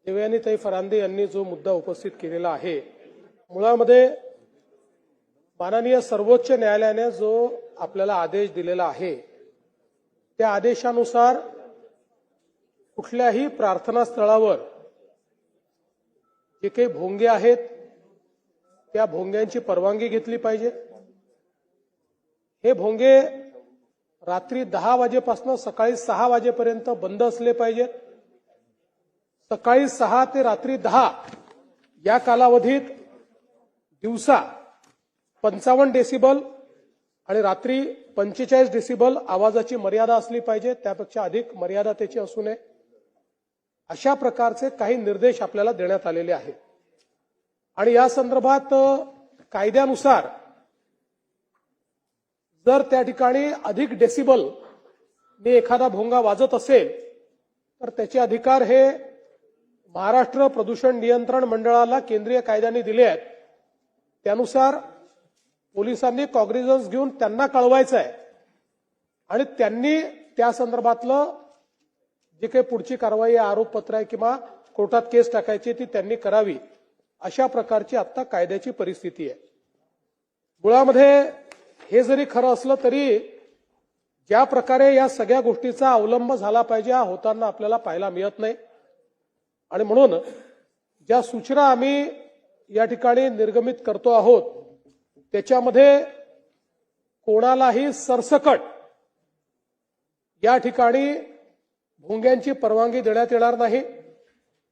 देवयानीताई फरांदे यांनी जो मुद्दा उपस्थित केलेला आहे, मुळामध्ये माननीय सर्वोच्च न्यायालयाने जो आपल्याला आदेश दिलेला आहे त्या आदेशानुसार कुठल्याही प्रार्थना स्थळावर जे काही भोंगे आहेत त्या भोंग्यांची परवानगी घेतली पाहिजे। हे भोंगे रात्री 10 वाजेपासून सकाळी 6 वाजेपर्यंत बंद असले पाहिजेत। सकाळी 6 ते रात्री 10 या कालावधीत दिवसा 55 डेसिबल आणि रात्री 45 डेसिबल आवाजाची मर्यादा असली पाहिजे, त्यापेक्षा अधिक मर्यादा त्याची असू नये। अशा प्रकारचे काही निर्देश आपल्याला देण्यात आलेले आहेत आणि या संदर्भात कायद्यानुसार जर त्या ठिकाणी अधिक डेसिबल ने एखादा भोंगा वाजत असेल तर त्याचे अधिकार हे महाराष्ट्र प्रदूषण नियंत्रण मंडळाला केंद्रीय कायद्याने दिले आहेत। त्यानुसार पोलिसांनी कॉग्निझन्स घेऊन त्यांना कळवायचं आहे आणि त्यांनी त्या संदर्भातलं जे काही पुढची कारवाई आरोपपत्र आहे किंवा कोर्टात केस टाकायची ती त्यांनी करावी। अशा प्रकारची आता कायद्याची परिस्थिती आहे। मुळामध्ये हे जरी खरं असलं तरी ज्या प्रकारे या सगळ्या गोष्टीचा अवलंब झाला पाहिजे हा होताना आपल्याला पाहायला मिळत नाही आणि म्हणून ज्या सूचना आम्ही या ठिकाणी निर्गमित करतो आहोत त्याच्यामध्ये कोणालाही सरसकट या ठिकाणी भोंग्यांची परवानगी देण्यात येणार नाही।